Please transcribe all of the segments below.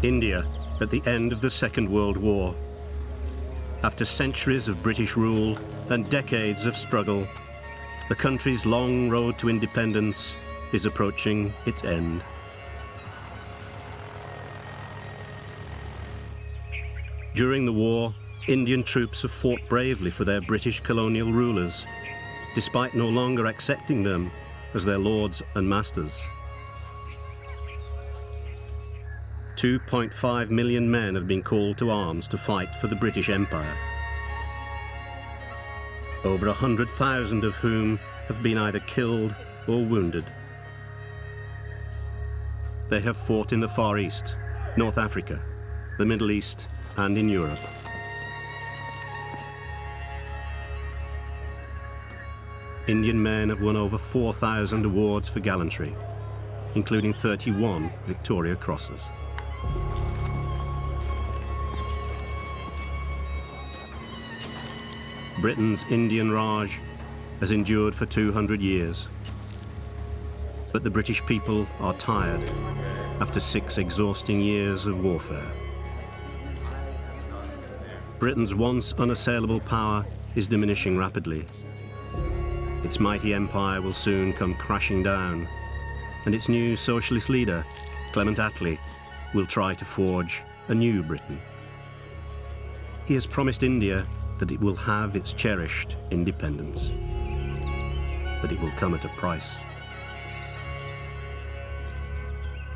India at the end of the Second World War. After centuries of British rule and decades of struggle, the country's long road to independence is approaching its end. During the war, Indian troops have fought bravely for their British colonial rulers, despite no longer accepting them as their lords and masters. 2.5 million men have been called to arms to fight for the British Empire, over 100,000 of whom have been either killed or wounded. They have fought in the Far East, North Africa, the Middle East, and in Europe. Indian men have won over 4,000 awards for gallantry, including 31 Victoria Crosses. Britain's Indian Raj has endured for 200 years. But the British people are tired after 6 exhausting years of warfare. Britain's once unassailable power is diminishing rapidly. Its mighty empire will soon come crashing down, and its new socialist leader, Clement Attlee, will try to forge a new Britain. He has promised India that it will have its cherished independence, but it will come at a price.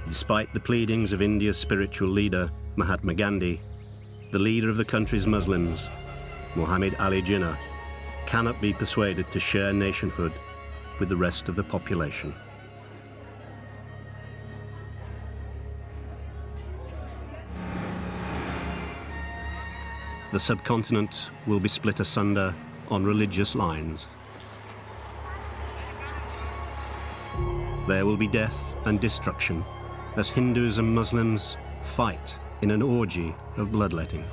Despite the pleadings of India's spiritual leader, Mahatma Gandhi, the leader of the country's Muslims, Muhammad Ali Jinnah, cannot be persuaded to share nationhood with the rest of the population. The subcontinent will be split asunder on religious lines. There will be death and destruction as Hindus and Muslims fight in an orgy of bloodletting.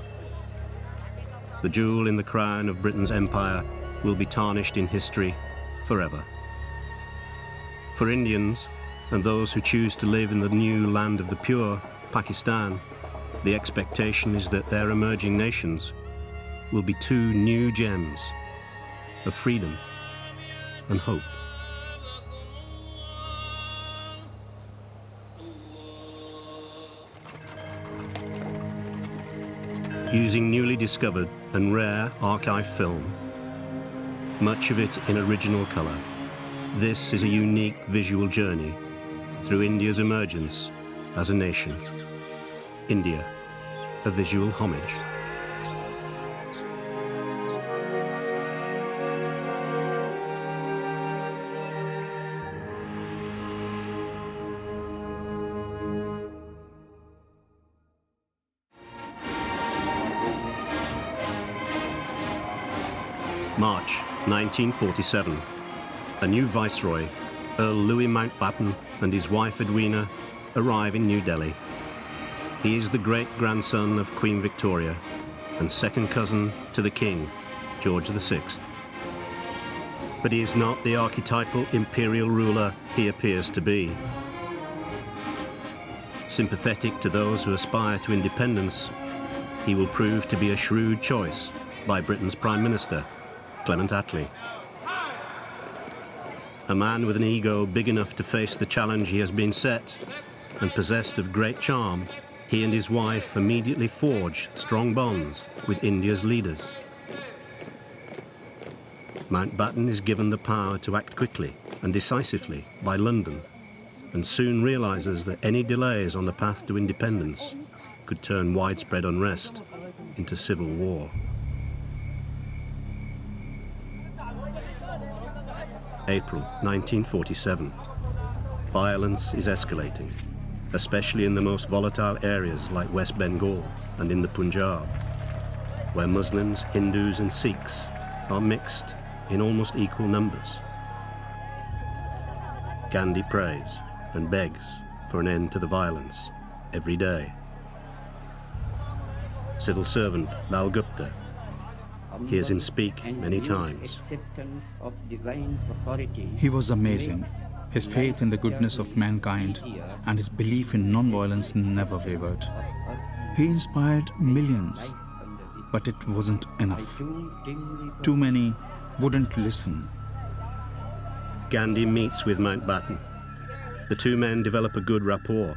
The jewel in the crown of Britain's empire will be tarnished in history forever. For Indians and those who choose to live in the new land of the pure, Pakistan, the expectation is that their emerging nations will be 2 new gems of freedom and hope. Using newly discovered and rare archive film, much of it in original colour, this is a unique visual journey through India's emergence as a nation. India, a visual homage. March 1947. A new viceroy, Earl Louis Mountbatten, and his wife Edwina arrive in New Delhi. He is the great-grandson of Queen Victoria and second cousin to the King, George VI. But he is not the archetypal imperial ruler he appears to be. Sympathetic to those who aspire to independence, he will prove to be a shrewd choice by Britain's Prime Minister, Clement Attlee. A man with an ego big enough to face the challenge he has been set, and possessed of great charm, he and his wife immediately forged strong bonds with India's leaders. Mountbatten is given the power to act quickly and decisively by London, and soon realizes that any delays on the path to independence could turn widespread unrest into civil war. April 1947. Violence is escalating, especially in the most volatile areas like West Bengal and in the Punjab, where Muslims, Hindus and Sikhs are mixed in almost equal numbers. Gandhi prays and begs for an end to the violence every day. Civil servant Lal Gupta hears him speak many times. He was amazing. His faith in the goodness of mankind and his belief in non-violence never wavered. He inspired millions, but it wasn't enough. Too many wouldn't listen. Gandhi meets with Mountbatten. The two men develop a good rapport,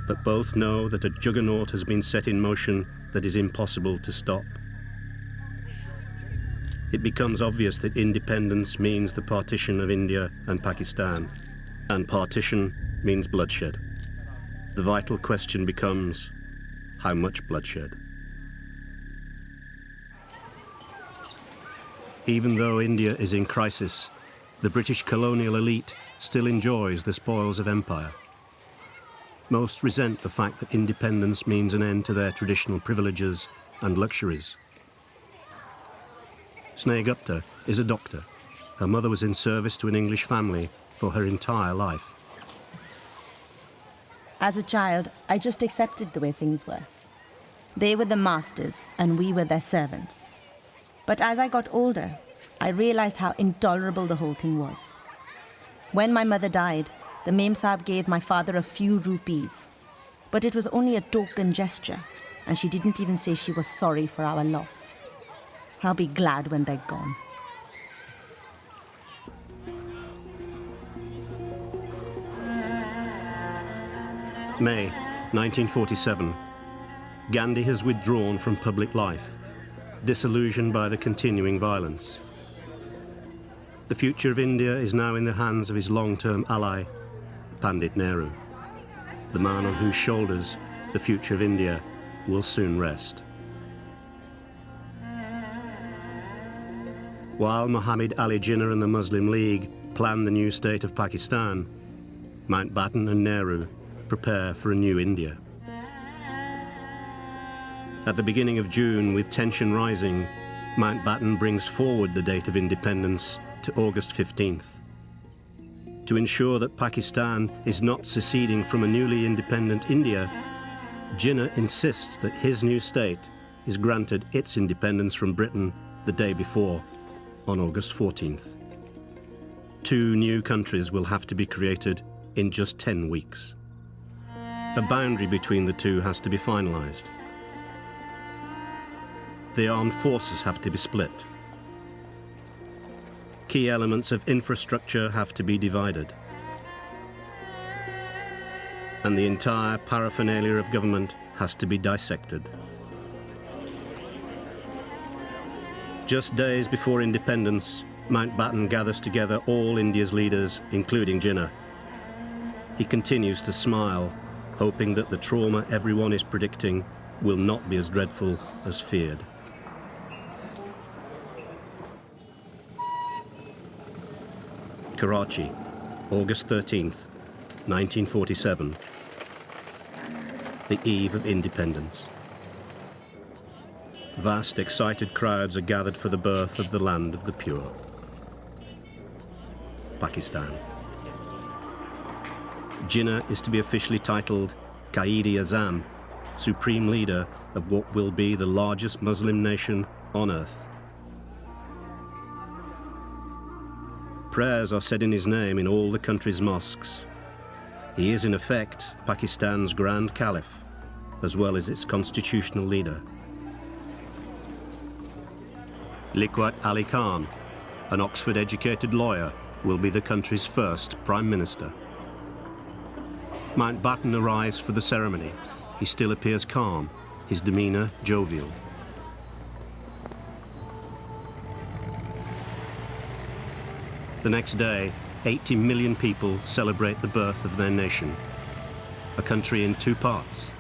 but both know that a juggernaut has been set in motion that is impossible to stop. It becomes obvious that independence means the partition of India and Pakistan, and partition means bloodshed. The vital question becomes, how much bloodshed? Even though India is in crisis, the British colonial elite still enjoys the spoils of empire. Most resent the fact that independence means an end to their traditional privileges and luxuries. Sneha Gupta is a doctor. Her mother was in service to an English family for her entire life. As a child, I just accepted the way things were. They were the masters and we were their servants. But as I got older, I realized how intolerable the whole thing was. When my mother died, the Mem Sahib gave my father a few rupees. But it was only a token gesture, and she didn't even say she was sorry for our loss. I'll be glad when they're gone. May 1947. Gandhi has withdrawn from public life, disillusioned by the continuing violence. The future of India is now in the hands of his long-term ally, Pandit Nehru, the man on whose shoulders the future of India will soon rest. While Muhammad Ali Jinnah and the Muslim League plan the new state of Pakistan, Mountbatten and Nehru prepare for a new India. At the beginning of June, with tension rising, Mountbatten brings forward the date of independence to August 15th. To ensure that Pakistan is not seceding from a newly independent India, Jinnah insists that his new state is granted its independence from Britain the day before, on August 14th. Two new countries will have to be created in just 10 weeks. A boundary between the two has to be finalized. The armed forces have to be split. Key elements of infrastructure have to be divided. And the entire paraphernalia of government has to be dissected. Just days before independence, Mountbatten gathers together all India's leaders, including Jinnah. He continues to smile, hoping that the trauma everyone is predicting will not be as dreadful as feared. Karachi, August 13th, 1947. The eve of independence. Vast, excited crowds are gathered for the birth of the land of the pure. Pakistan. Jinnah is to be officially titled Qaid-e-Azam, supreme leader of what will be the largest Muslim nation on earth. Prayers are said in his name in all the country's mosques. He is in effect Pakistan's Grand Caliph, as well as its constitutional leader. Liaquat Ali Khan, an Oxford-educated lawyer, will be the country's first Prime Minister. Mountbatten arrives for the ceremony. He still appears calm, his demeanor jovial. The next day, 80 million people celebrate the birth of their nation, a country in two parts.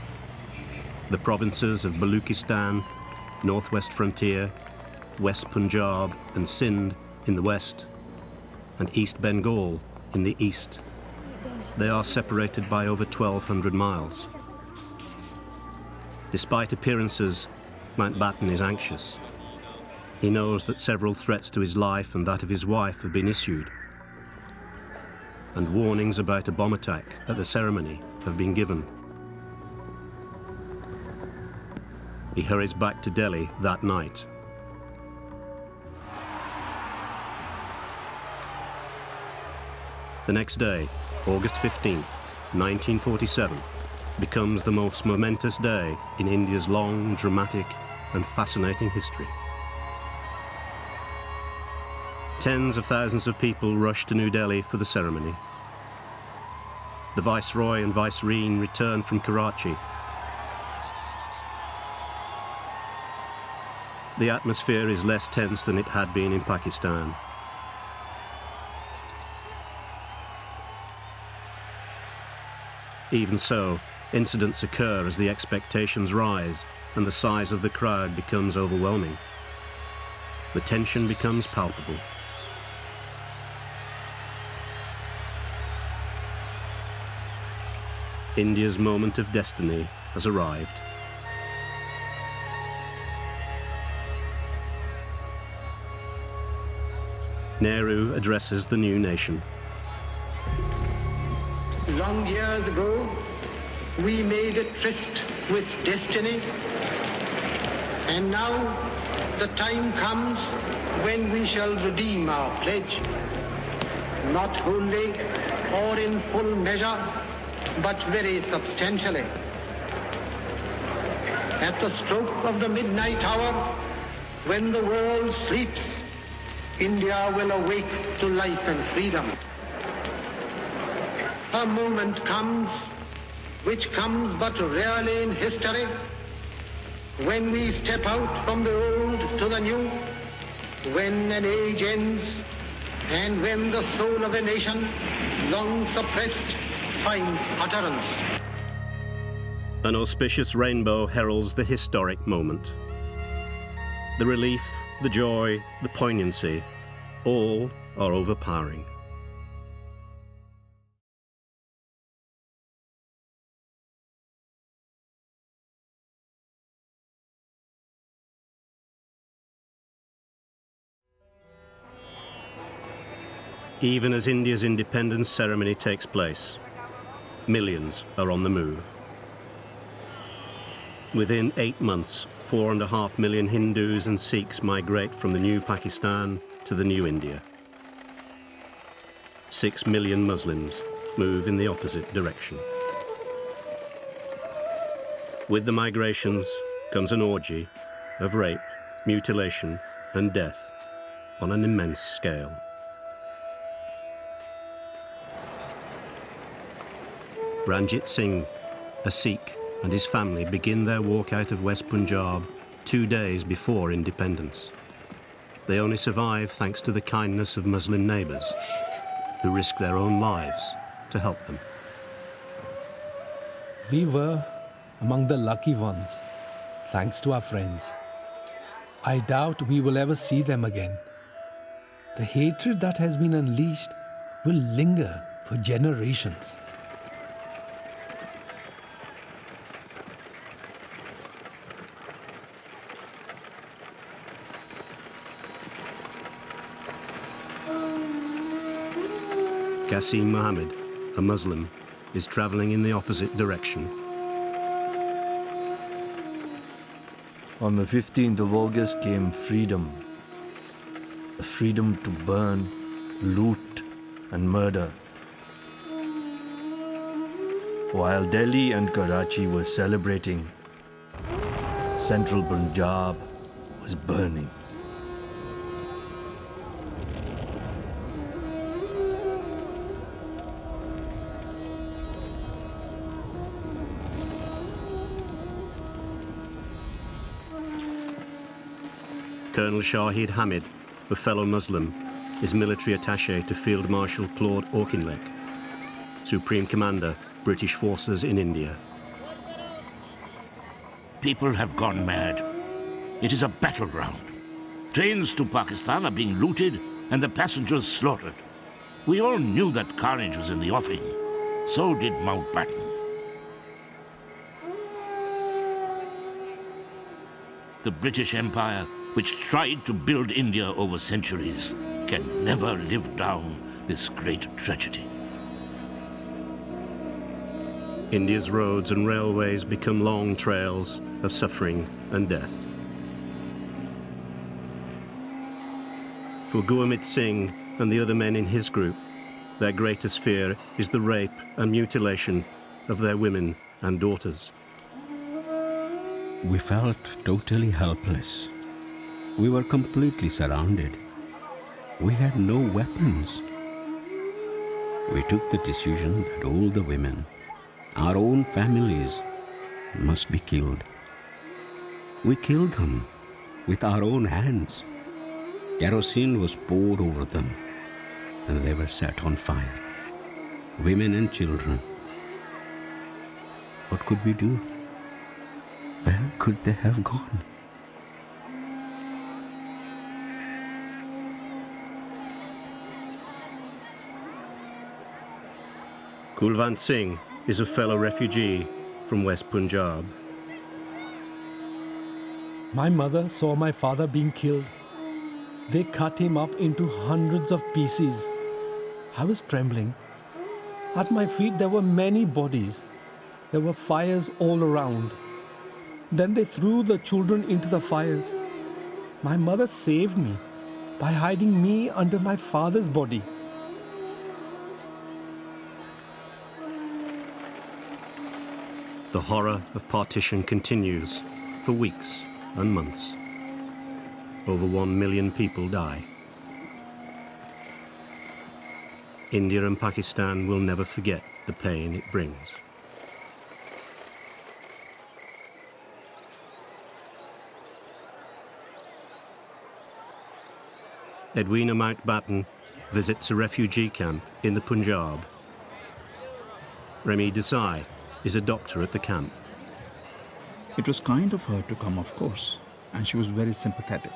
The provinces of Baluchistan, northwest frontier, West Punjab and Sindh in the west, and East Bengal in the east. They are separated by over 1,200 miles. Despite appearances, Mountbatten is anxious. He knows that several threats to his life and that of his wife have been issued, and warnings about a bomb attack at the ceremony have been given. He hurries back to Delhi that night. The next day, August 15th, 1947, becomes the most momentous day in India's long, dramatic and fascinating history. Tens of thousands of people rush to New Delhi for the ceremony. The Viceroy and Vicereine return from Karachi. The atmosphere is less tense than it had been in Pakistan. Even so, incidents occur as the expectations rise and the size of the crowd becomes overwhelming. The tension becomes palpable. India's moment of destiny has arrived. Nehru addresses the new nation. Long years ago, we made a tryst with destiny, and now the time comes when we shall redeem our pledge, not wholly or in full measure, but very substantially. At the stroke of the midnight hour, when the world sleeps, India will awake to life and freedom. A moment comes, which comes but rarely in history, when we step out from the old to the new, when an age ends, and when the soul of a nation, long suppressed, finds utterance. An auspicious rainbow heralds the historic moment. The relief, the joy, the poignancy, all are overpowering. Even as India's independence ceremony takes place, millions are on the move. Within 8 months, 4.5 million Hindus and Sikhs migrate from the new Pakistan to the new India. 6 million Muslims move in the opposite direction. With the migrations comes an orgy of rape, mutilation and death on an immense scale. Ranjit Singh, a Sikh, and his family begin their walk out of West Punjab 2 days before independence. They only survive thanks to the kindness of Muslim neighbours, who risk their own lives to help them. We were among the lucky ones, thanks to our friends. I doubt we will ever see them again. The hatred that has been unleashed will linger for generations. Qasim Muhammad, a Muslim, is travelling in the opposite direction. On the 15th of August came freedom. The freedom to burn, loot and murder. While Delhi and Karachi were celebrating, central Punjab was burning. Colonel Shahid Hamid, a fellow Muslim, is military attaché to Field Marshal Claude Auchinleck, Supreme Commander, British Forces in India. People have gone mad. It is a battleground. Trains to Pakistan are being looted and the passengers slaughtered. We all knew that carnage was in the offing. So did Mountbatten. The British Empire, which tried to build India over centuries, can never live down this great tragedy. India's roads and railways become long trails of suffering and death. For Gurmit Singh and the other men in his group, their greatest fear is the rape and mutilation of their women and daughters. We felt totally helpless. We were completely surrounded. We had no weapons. We took the decision that all the women, our own families, must be killed. We killed them with our own hands. Kerosene was poured over them, and they were set on fire. Women and children. What could we do? Where could they have gone? Kulwant Singh is a fellow refugee from West Punjab. My mother saw my father being killed. They cut him up into hundreds of pieces. I was trembling. At my feet there were many bodies. There were fires all around. Then they threw the children into the fires. My mother saved me by hiding me under my father's body. The horror of partition continues for weeks and months. Over 1 million people die. India and Pakistan will never forget the pain it brings. Edwina Mountbatten visits a refugee camp in the Punjab. Remy Desai is a doctor at the camp. It was kind of her to come, of course, and she was very sympathetic,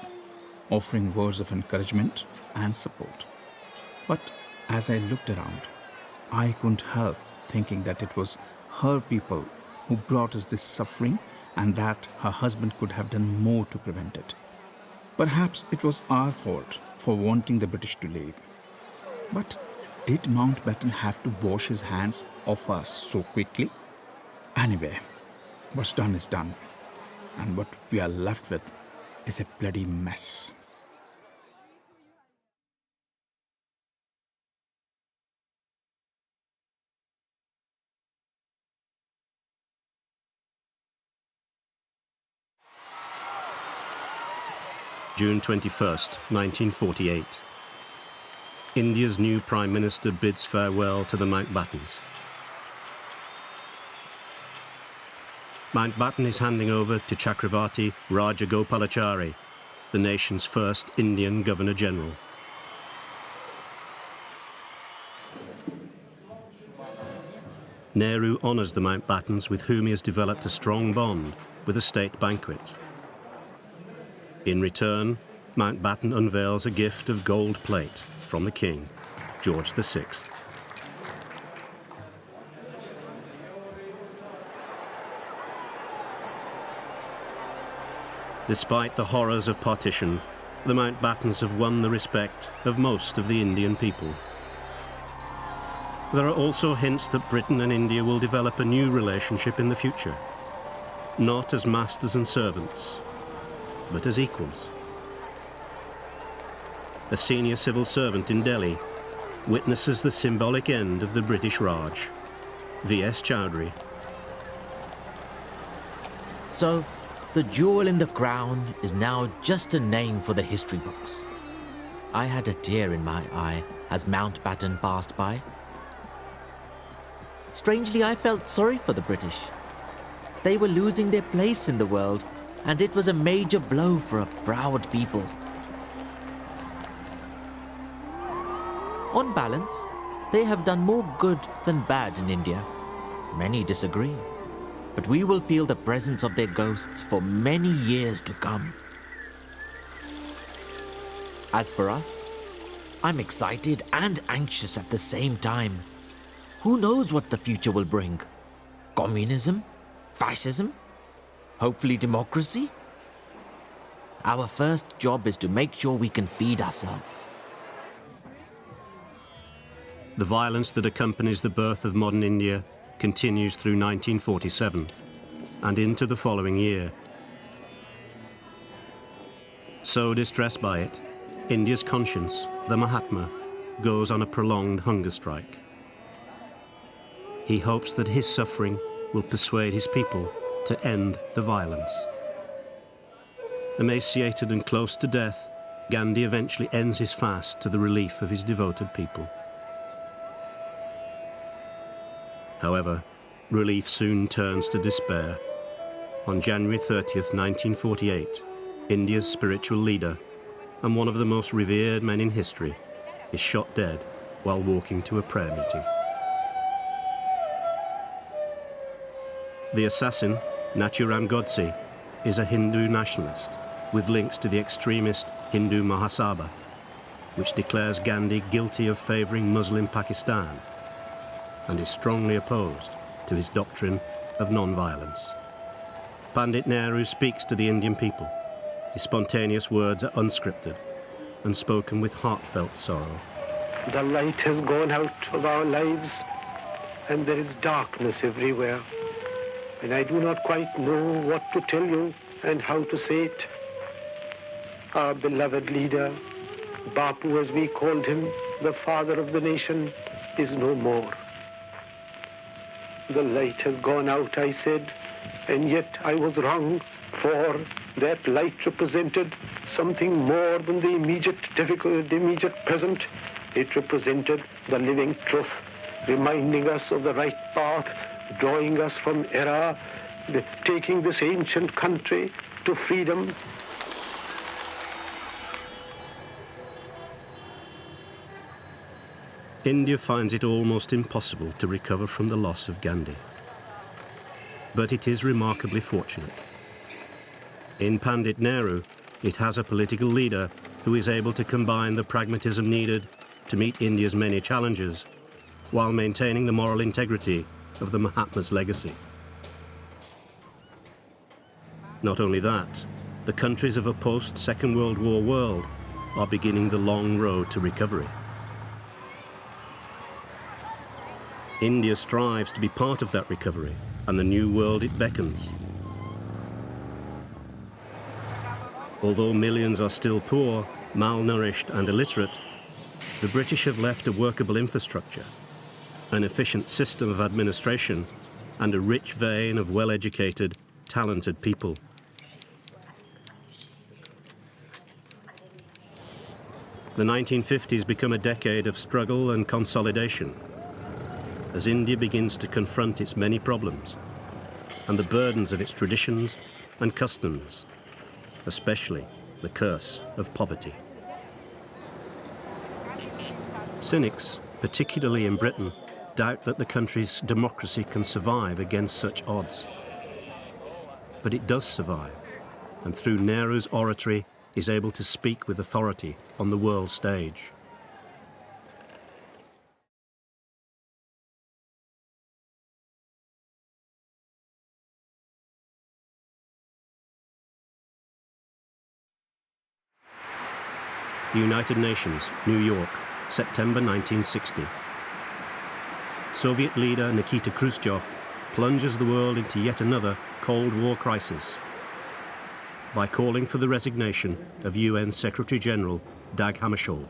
offering words of encouragement and support. But as I looked around, I couldn't help thinking that it was her people who brought us this suffering and that her husband could have done more to prevent it. Perhaps it was our fault for wanting the British to leave. But did Mountbatten have to wash his hands of us so quickly? Anyway, what's done is done, and what we are left with is a bloody mess. June 21st, 1948. India's new Prime Minister bids farewell to the Mountbattens. Mountbatten is handing over to Chakravarti Rajagopalachari, the nation's first Indian Governor-General. Nehru honours the Mountbattens, with whom he has developed a strong bond, with a state banquet. In return, Mountbatten unveils a gift of gold plate from the King, George VI. Despite the horrors of partition, the Mountbattens have won the respect of most of the Indian people. There are also hints that Britain and India will develop a new relationship in the future, not as masters and servants, but as equals. A senior civil servant in Delhi witnesses the symbolic end of the British Raj, V.S. Chowdhury. So, the jewel in the crown is now just a name for the history books. I had a tear in my eye as Mountbatten passed by. Strangely, I felt sorry for the British. They were losing their place in the world, and it was a major blow for a proud people. On balance, they have done more good than bad in India. Many disagree, but we will feel the presence of their ghosts for many years to come. As for us, I'm excited and anxious at the same time. Who knows what the future will bring? Communism? Fascism? Hopefully democracy? Our first job is to make sure we can feed ourselves. The violence that accompanies the birth of modern India continues through 1947 and into the following year. So distressed by it, India's conscience, the Mahatma, goes on a prolonged hunger strike. He hopes that his suffering will persuade his people to end the violence. Emaciated and close to death, Gandhi eventually ends his fast to the relief of his devoted people. However, relief soon turns to despair. On January 30th, 1948, India's spiritual leader and one of the most revered men in history is shot dead while walking to a prayer meeting. The assassin, Nathuram Godse, is a Hindu nationalist with links to the extremist Hindu Mahasabha, which declares Gandhi guilty of favouring Muslim Pakistan and is strongly opposed to his doctrine of non-violence. Pandit Nehru speaks to the Indian people. His spontaneous words are unscripted and spoken with heartfelt sorrow. The light has gone out of our lives, and there is darkness everywhere. And I do not quite know what to tell you and how to say it. Our beloved leader, Bapu as we called him, the father of the nation, is no more. The light has gone out, I said, and yet I was wrong, for that light represented something more than the immediate present. It represented the living truth, reminding us of the right path, drawing us from error, taking this ancient country to freedom. India finds it almost impossible to recover from the loss of Gandhi. But it is remarkably fortunate. In Pandit Nehru, it has a political leader who is able to combine the pragmatism needed to meet India's many challenges while maintaining the moral integrity of the Mahatma's legacy. Not only that, the countries of a post-Second World War world are beginning the long road to recovery. India strives to be part of that recovery and the new world it beckons. Although millions are still poor, malnourished and illiterate, the British have left a workable infrastructure, an efficient system of administration, and a rich vein of well-educated, talented people. The 1950s become a decade of struggle and consolidation, as India begins to confront its many problems and the burdens of its traditions and customs, especially the curse of poverty. Cynics, particularly in Britain, doubt that the country's democracy can survive against such odds. But it does survive, and through Nehru's oratory is able to speak with authority on the world stage. The United Nations, New York, September 1960. Soviet leader Nikita Khrushchev plunges the world into yet another Cold War crisis by calling for the resignation of UN Secretary-General Dag Hammarskjöld.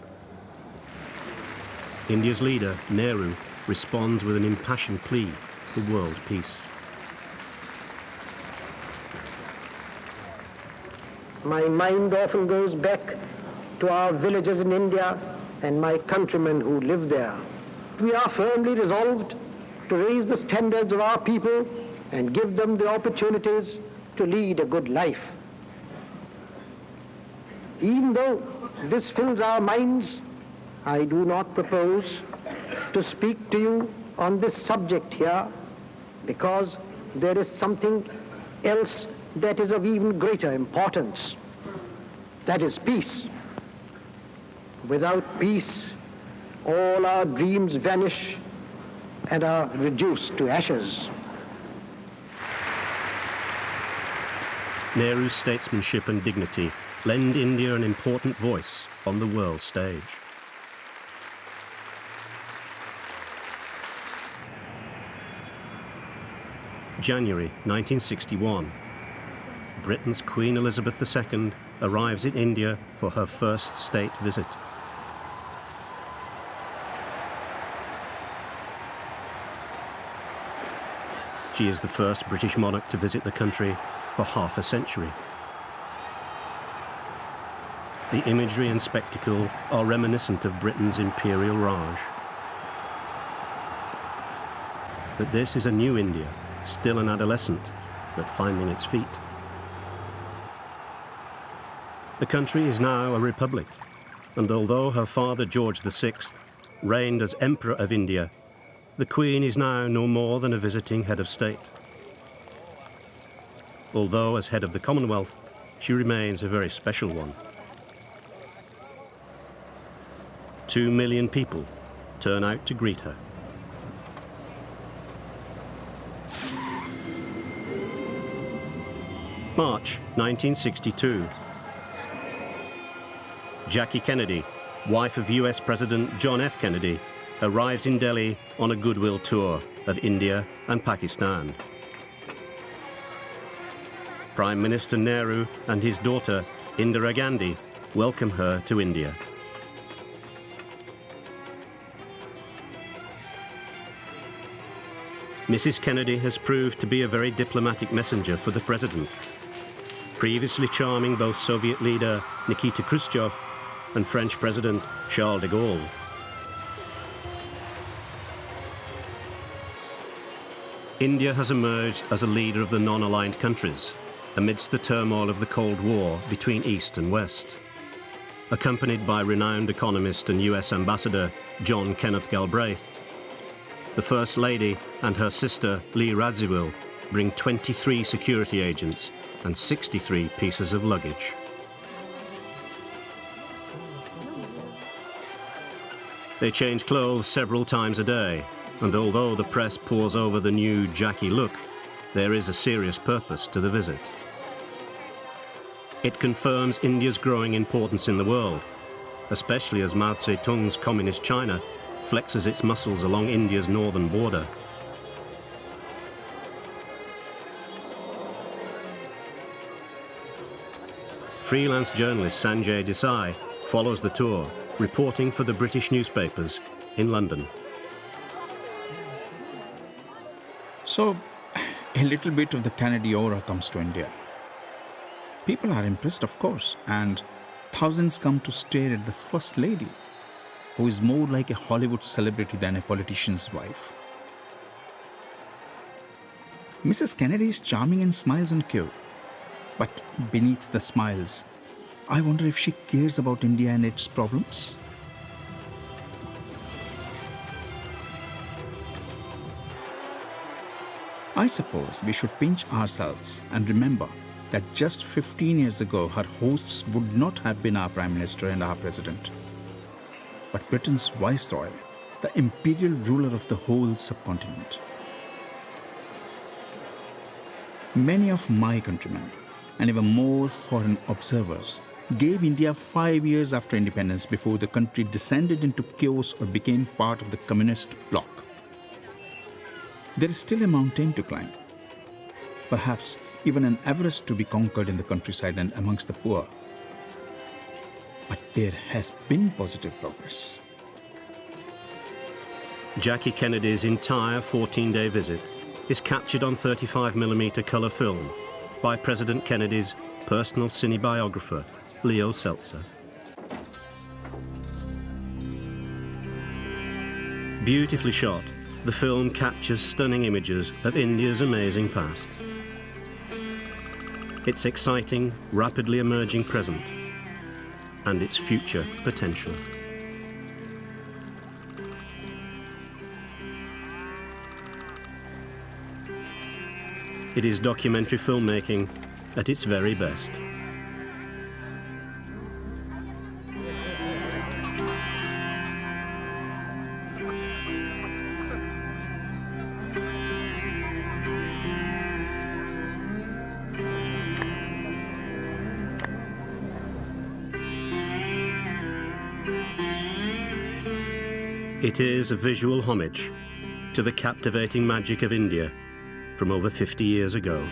India's leader, Nehru, responds with an impassioned plea for world peace. My mind often goes back to our villages in India and my countrymen who live there. We are firmly resolved to raise the standards of our people and give them the opportunities to lead a good life. Even though this fills our minds, I do not propose to speak to you on this subject here, because there is something else that is of even greater importance. That is peace. Without peace, all our dreams vanish and are reduced to ashes. Nehru's statesmanship and dignity lend India an important voice on the world stage. January 1961. Britain's Queen Elizabeth II arrives in India for her first state visit. She is the first British monarch to visit the country for half a century. The imagery and spectacle are reminiscent of Britain's imperial Raj. But this is a new India, still an adolescent, but finding its feet. The country is now a republic, and although her father George VI reigned as Emperor of India, the Queen is now no more than a visiting head of state. Although as head of the Commonwealth, she remains a very special one. 2 million people turn out to greet her. March 1962. Jackie Kennedy, wife of US President John F. Kennedy, arrives in Delhi on a goodwill tour of India and Pakistan. Prime Minister Nehru and his daughter Indira Gandhi welcome her to India. Mrs. Kennedy has proved to be a very diplomatic messenger for the president, previously charming both Soviet leader Nikita Khrushchev and French President Charles de Gaulle. India has emerged as a leader of the non-aligned countries amidst the turmoil of the Cold War between East and West. Accompanied by renowned economist and US Ambassador John Kenneth Galbraith, the First Lady and her sister Lee Radziwill bring 23 security agents and 63 pieces of luggage. They change clothes several times a day, and although the press pores over the new Jackie look, there is a serious purpose to the visit. It confirms India's growing importance in the world, especially as Mao Zedong's Communist China flexes its muscles along India's northern border. Freelance journalist Sanjay Desai follows the tour, reporting for the British newspapers in London. So, a little bit of the Kennedy aura comes to India. People are impressed, of course, and thousands come to stare at the First Lady, who is more like a Hollywood celebrity than a politician's wife. Mrs. Kennedy is charming and smiles and cute, but beneath the smiles, I wonder if she cares about India and its problems. I suppose we should pinch ourselves and remember that just 15 years ago, her hosts would not have been our Prime Minister and our President, but Britain's Viceroy, the imperial ruler of the whole subcontinent. Many of my countrymen, and even more foreign observers, gave India 5 years after independence before the country descended into chaos or became part of the communist bloc. There is still a mountain to climb, perhaps even an Everest to be conquered in the countryside and amongst the poor. But there has been positive progress. Jackie Kennedy's entire 14-day visit is captured on 35mm colour film by President Kennedy's personal cinebiographer, Leo Seltzer. Beautifully shot, the film captures stunning images of India's amazing past, its exciting, rapidly emerging present, and its future potential. It is documentary filmmaking at its very best. It is a visual homage to the captivating magic of India from over 50 years ago.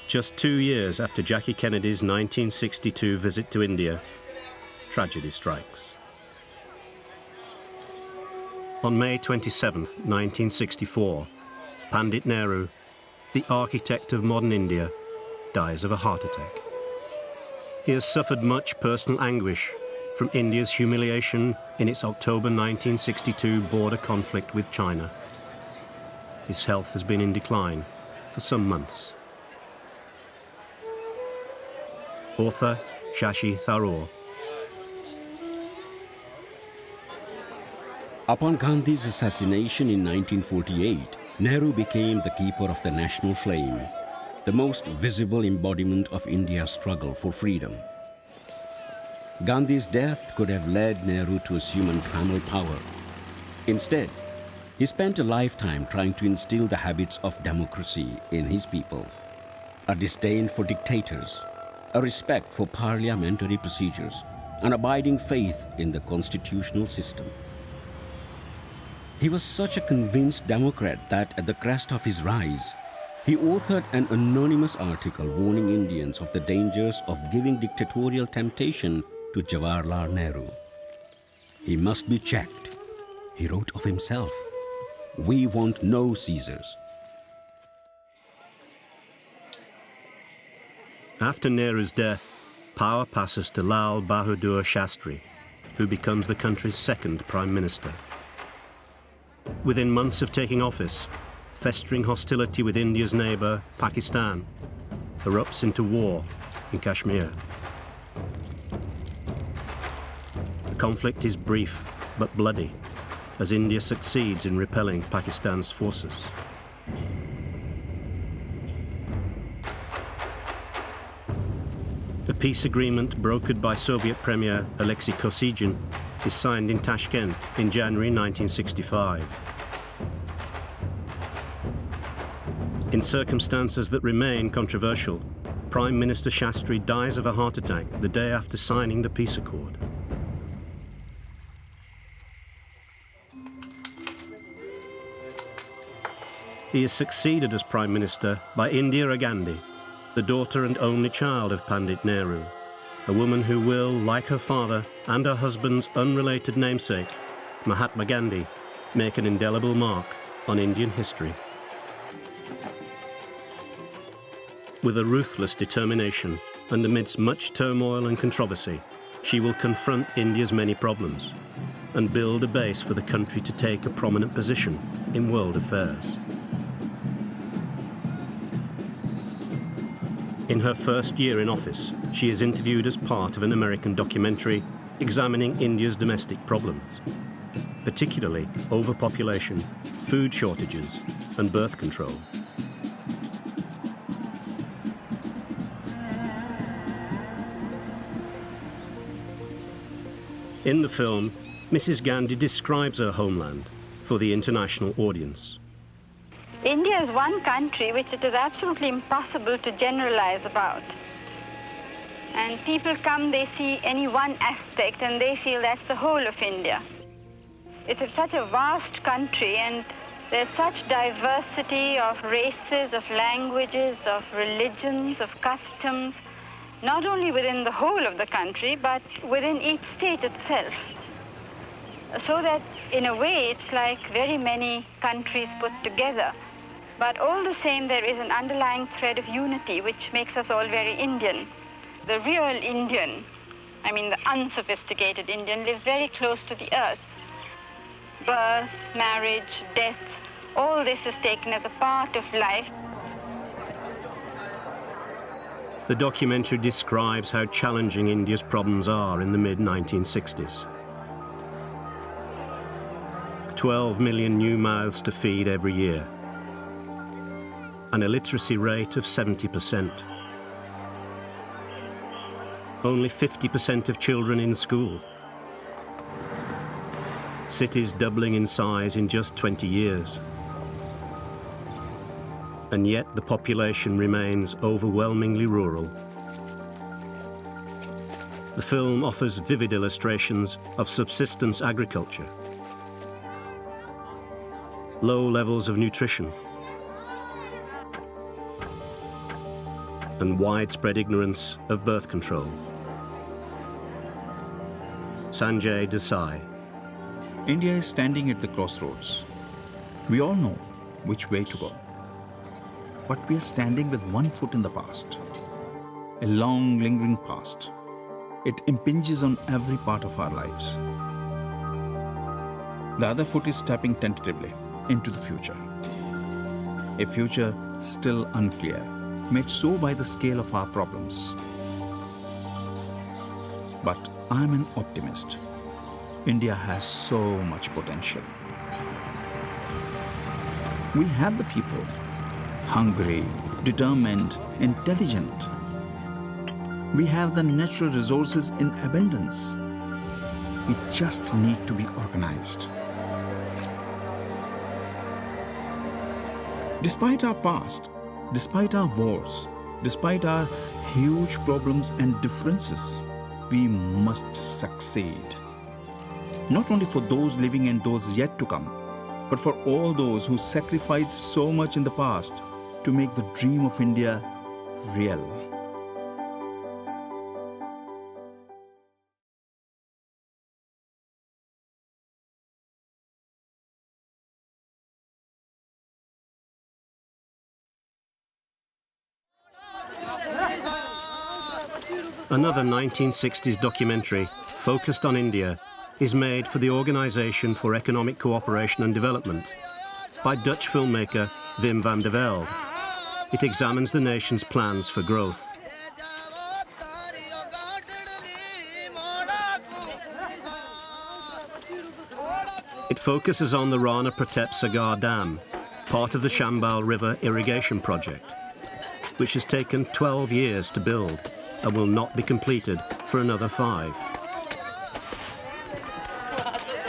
Just 2 years after Jackie Kennedy's 1962 visit to India, tragedy strikes. On May 27, 1964, Pandit Nehru, the architect of modern India, dies of a heart attack. He has suffered much personal anguish from India's humiliation in its October 1962 border conflict with China. His health has been in decline for some months. Author Shashi Tharoor. Upon Gandhi's assassination in 1948, Nehru became the keeper of the national flame, the most visible embodiment of India's struggle for freedom. Gandhi's death could have led Nehru to assume untrammeled power. Instead, he spent a lifetime trying to instill the habits of democracy in his people, a disdain for dictators, a respect for parliamentary procedures, an abiding faith in the constitutional system. He was such a convinced Democrat that at the crest of his rise, he authored an anonymous article warning Indians of the dangers of giving dictatorial temptation to Jawaharlal Nehru. He must be checked, he wrote of himself. We want no Caesars. After Nehru's death, power passes to Lal Bahadur Shastri, who becomes the country's second Prime Minister. Within months of taking office, festering hostility with India's neighbour, Pakistan, erupts into war in Kashmir. The conflict is brief but bloody, as India succeeds in repelling Pakistan's forces. A peace agreement brokered by Soviet Premier Alexei Kosygin is signed in Tashkent in January 1965. In circumstances that remain controversial, Prime Minister Shastri dies of a heart attack the day after signing the peace accord. He is succeeded as Prime Minister by Indira Gandhi, the daughter and only child of Pandit Nehru, a woman who will, like her father and her husband's unrelated namesake, Mahatma Gandhi, make an indelible mark on Indian history. With a ruthless determination and amidst much turmoil and controversy, she will confront India's many problems and build a base for the country to take a prominent position in world affairs. In her first year in office, she is interviewed as part of an American documentary examining India's domestic problems, particularly overpopulation, food shortages, and birth control. In the film, Mrs. Gandhi describes her homeland for the international audience. India is one country which it is absolutely impossible to generalize about. And people come, they see any one aspect and they feel that's the whole of India. It's such a vast country and there's such diversity of races, of languages, of religions, of customs, not only within the whole of the country, but within each state itself. So that in a way it's like very many countries put together. But all the same, there is an underlying thread of unity which makes us all very Indian. The real Indian, I mean the unsophisticated Indian, lives very close to the earth. Birth, marriage, death, all this is taken as a part of life. The documentary describes how challenging India's problems are in the mid-1960s. 12 million new mouths to feed every year. An illiteracy rate of 70%. Only 50% of children in school. Cities doubling in size in just 20 years. And yet the population remains overwhelmingly rural. The film offers vivid illustrations of subsistence agriculture, low levels of nutrition, and widespread ignorance of birth control. Sanjay Desai. India is standing at the crossroads. We all know which way to go. But we are standing with one foot in the past, a long, lingering past. It impinges on every part of our lives. The other foot is stepping tentatively into the future. A future still unclear, made so by the scale of our problems. But I'm an optimist. India has so much potential. We have the people, hungry, determined, intelligent. We have the natural resources in abundance. We just need to be organized. Despite our past, despite our wars, despite our huge problems and differences, we must succeed. Not only for those living and those yet to come, but for all those who sacrificed so much in the past to make the dream of India real. Another 1960s documentary focused on India is made for the Organisation for Economic Cooperation and Development by Dutch filmmaker Wim van der Velde. It examines the nation's plans for growth. It focuses on the Rana Pratap Sagar Dam, part of the Chambal River irrigation project, which has taken 12 years to build and will not be completed for another 5.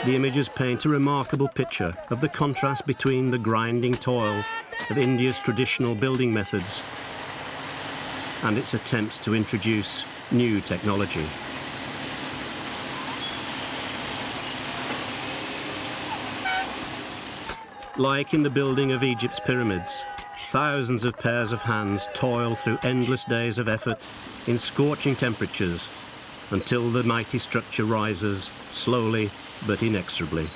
The images paint a remarkable picture of the contrast between the grinding toil of India's traditional building methods and its attempts to introduce new technology. Like in the building of Egypt's pyramids, thousands of pairs of hands toil through endless days of effort in scorching temperatures until the mighty structure rises slowly but inexorably.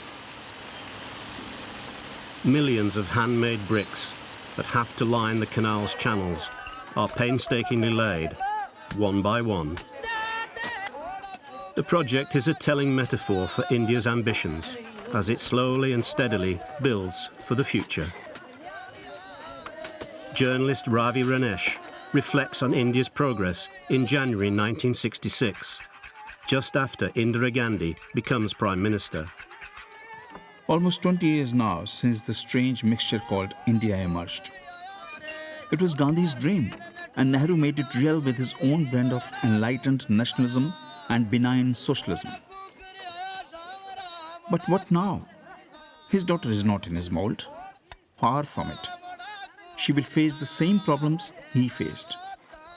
Millions of handmade bricks that have to line the canal's channels are painstakingly laid, one by one. The project is a telling metaphor for India's ambitions as it slowly and steadily builds for the future. Journalist Ravi Ranesh reflects on India's progress in January 1966, just after Indira Gandhi becomes Prime Minister. Almost 20 years now since the strange mixture called India emerged. It was Gandhi's dream, and Nehru made it real with his own blend of enlightened nationalism and benign socialism. But what now? His daughter is not in his mold. Far from it. She will face the same problems he faced,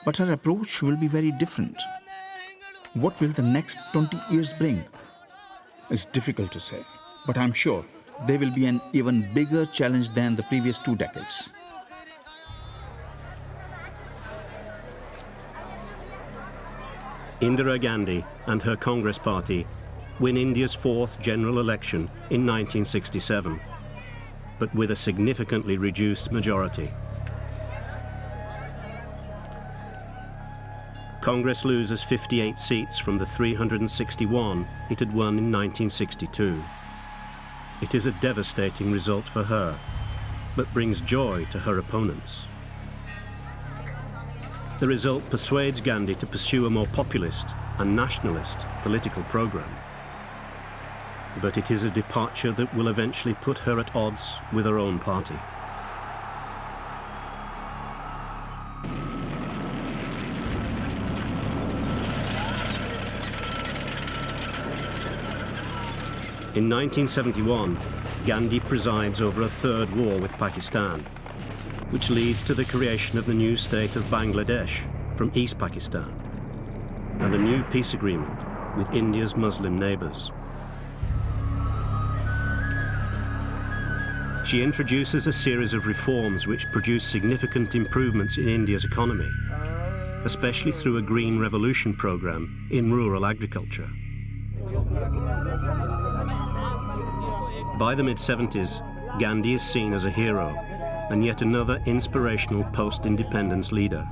but her approach will be very different. What will the next 20 years bring? It's difficult to say, but I'm sure there will be an even bigger challenge than the previous 2 decades. Indira Gandhi and her Congress party win India's 4th general election in 1967, but with a significantly reduced majority. Congress loses 58 seats from the 361 it had won in 1962. It is a devastating result for her, but brings joy to her opponents. The result persuades Gandhi to pursue a more populist and nationalist political program. But it is a departure that will eventually put her at odds with her own party. In 1971, Gandhi presides over a 3rd war with Pakistan, which leads to the creation of the new state of Bangladesh from East Pakistan, and a new peace agreement with India's Muslim neighbours. She introduces a series of reforms which produce significant improvements in India's economy, especially through a Green Revolution program in rural agriculture. By the mid-70s, Gandhi is seen as a hero and yet another inspirational post-independence leader.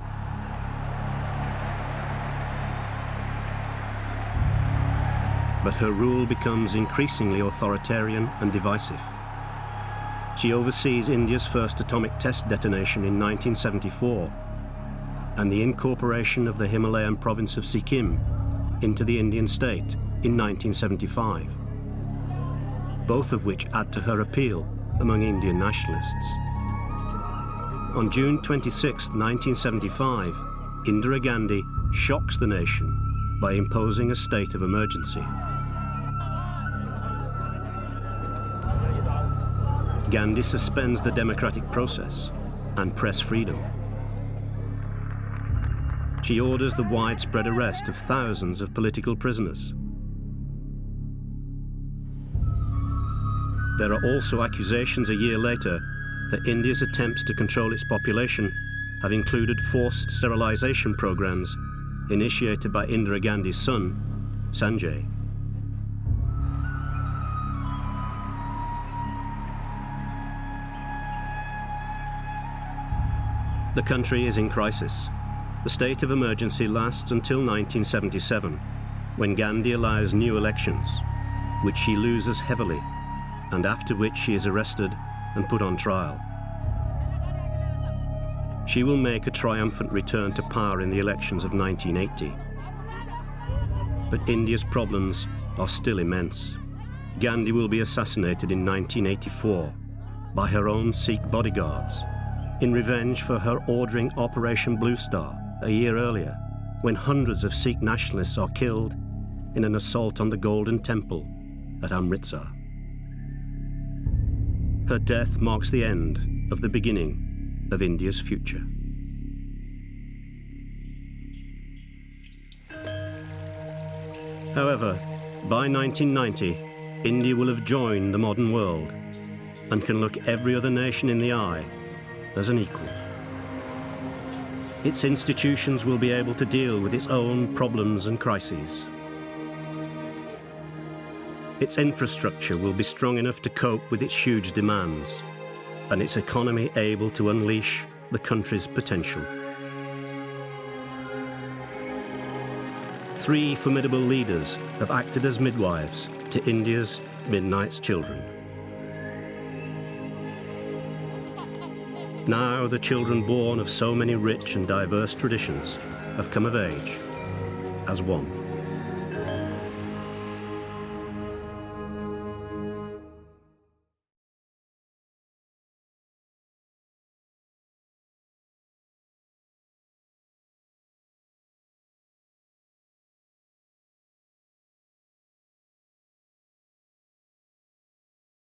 But her rule becomes increasingly authoritarian and divisive. She oversees India's first atomic test detonation in 1974 and the incorporation of the Himalayan province of Sikkim into the Indian state in 1975, both of which add to her appeal among Indian nationalists. On June 26, 1975, Indira Gandhi shocks the nation by imposing a state of emergency. Gandhi suspends the democratic process and press freedom. She orders the widespread arrest of thousands of political prisoners. There are also accusations a year later that India's attempts to control its population have included forced sterilization programs initiated by Indira Gandhi's son, Sanjay. The country is in crisis. The state of emergency lasts until 1977, when Gandhi allows new elections, which she loses heavily, and after which she is arrested and put on trial. She will make a triumphant return to power in the elections of 1980. But India's problems are still immense. Gandhi will be assassinated in 1984 by her own Sikh bodyguards, in revenge for her ordering Operation Blue Star a year earlier, when hundreds of Sikh nationalists are killed in an assault on the Golden Temple at Amritsar. Her death marks the end of the beginning of India's future. However, by 1990, India will have joined the modern world and can look every other nation in the eye as an equal. Its institutions will be able to deal with its own problems and crises. Its infrastructure will be strong enough to cope with its huge demands, and its economy able to unleash the country's potential. 3 formidable leaders have acted as midwives to India's midnight children. Now the children born of so many rich and diverse traditions have come of age as one.